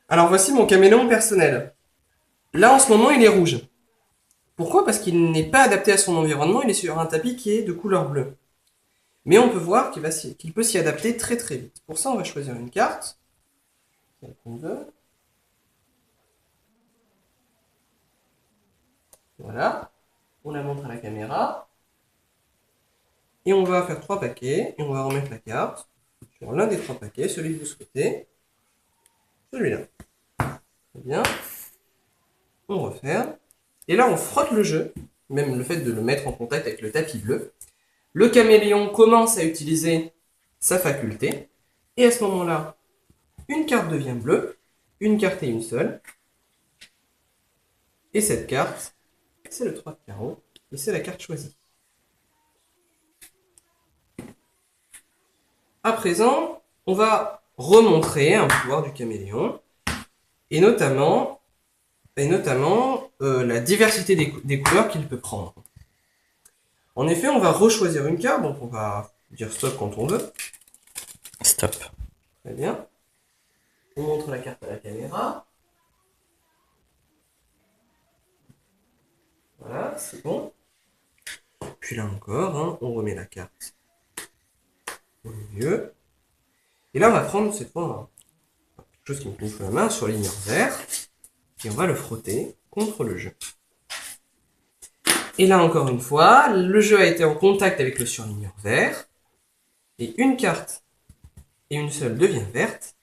Alors voici mon caméléon personnel. Là en ce moment il est rouge. Pourquoi? Parce qu'il n'est pas adapté à son environnement, il est sur un tapis qui est de couleur bleue. Mais on peut voir qu'il peut s'y adapter très très vite. Pour ça on va choisir une carte, celle qu'on veut. Voilà, on la montre à la caméra. Et on va faire 3 paquets, et on va remettre la carte sur l'un des 3 paquets, celui que vous souhaitez, celui-là. Très bien, on referme. Et là on frotte le jeu, même le fait de le mettre en contact avec le tapis bleu. Le caméléon commence à utiliser sa faculté, et à ce moment-là, une carte devient bleue, une carte et une seule, et cette carte, c'est le 3 de carreau, et c'est la carte choisie. À présent, on va remontrer un pouvoir du caméléon, et notamment la diversité des couleurs qu'il peut prendre. En effet, on va rechoisir une carte, donc on va dire stop quand on veut. Stop. Très bien. On montre la carte à la caméra. Voilà, c'est bon. Puis là encore, hein, on remet la carte au milieu. Et là, on va prendre cette fois quelque chose qui me tombe sous la main, sur surligneur vert, et on va le frotter contre le jeu. Et là, encore une fois, le jeu a été en contact avec le surligneur vert, et une carte et une seule devient verte,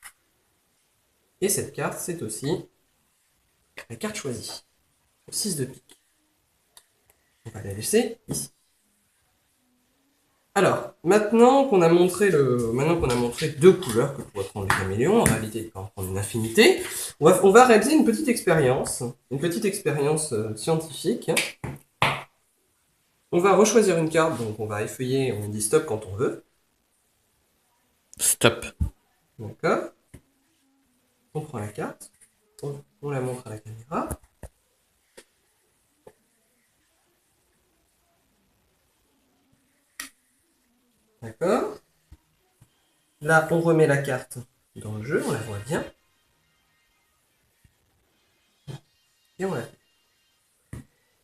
et cette carte, c'est aussi la carte choisie, le 6 de pique. On va la laisser ici. Alors, maintenant qu'on a montré deux couleurs que pourrait prendre le caméléon, en réalité il peut en prendre une infinité, on va réaliser une petite expérience scientifique. On va rechoisir une carte, donc on va effeuiller, on dit stop quand on veut. Stop. D'accord. On prend la carte, on la montre à la caméra. D'accord. Là, on remet la carte dans le jeu, on la voit bien. Et on la fait.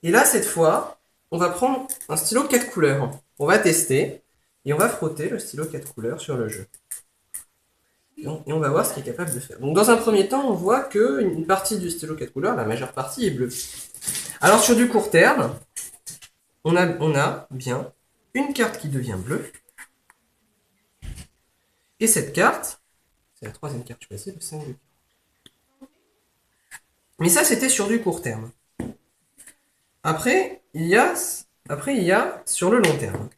Et là, cette fois, on va prendre un stylo 4 couleurs. On va tester et on va frotter le stylo 4 couleurs sur le jeu. Et on va voir ce qu'il est capable de faire. Donc dans un premier temps, on voit qu'une partie du stylo 4 couleurs, la majeure partie est bleue. Alors sur du court terme, on a bien une carte qui devient bleue. Et cette carte, c'est la troisième carte choisie, le 5 de carreau. Mais ça, c'était sur du court terme. Après, il y a sur le long terme.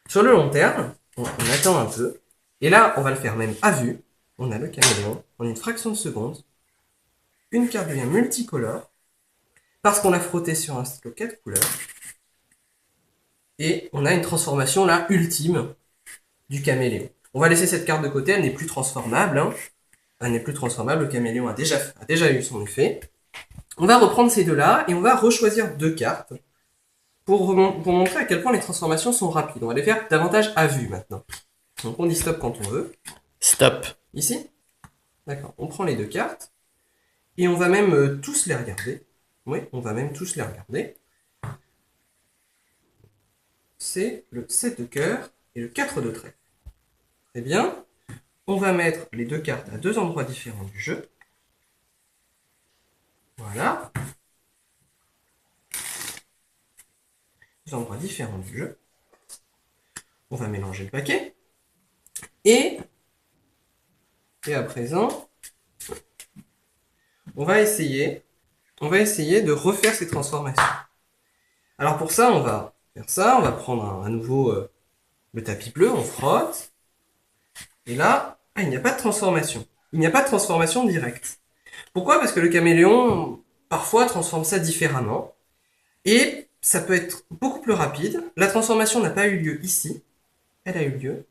Sur le long terme, on attend un peu. Et là, on va le faire même à vue. On a le caméléon. En une fraction de seconde, une carte devient multicolore. Parce qu'on l'a frotté sur un stylo 4 couleurs. Et on a une transformation là ultime du caméléon. On va laisser cette carte de côté, elle n'est plus transformable. Hein. Elle n'est plus transformable, le caméléon a déjà eu son effet. On va reprendre ces deux-là et on va rechoisir deux cartes pour montrer à quel point les transformations sont rapides. On va les faire davantage à vue maintenant. Donc on dit stop quand on veut. Stop. Ici. D'accord. On prend les deux cartes et on va même tous les regarder. Oui, on va même tous les regarder. C'est le 7 de cœur et le 4 de trèfle. Très bien. On va mettre les deux cartes à deux endroits différents du jeu. Voilà. Deux endroits différents du jeu. On va mélanger le paquet. Et à présent, on va essayer de refaire ces transformations. Alors pour ça, on va faire ça. On va prendre à nouveau le tapis bleu, on frotte. Et là, il n'y a pas de transformation. Il n'y a pas de transformation directe. Pourquoi? Parce que le caméléon, parfois, transforme ça différemment. Et ça peut être beaucoup plus rapide. La transformation n'a pas eu lieu ici. Elle a eu lieu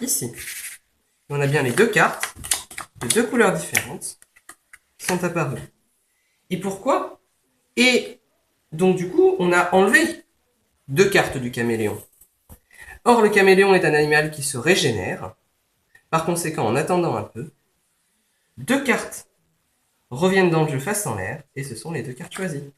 ici. Et on a bien les deux cartes de deux couleurs différentes qui sont apparues. Et pourquoi? Et donc du coup, on a enlevé deux cartes du caméléon. Or, le caméléon est un animal qui se régénère. Par conséquent, en attendant un peu, 2 cartes reviennent dans le jeu face en l'air, et ce sont les 2 cartes choisies.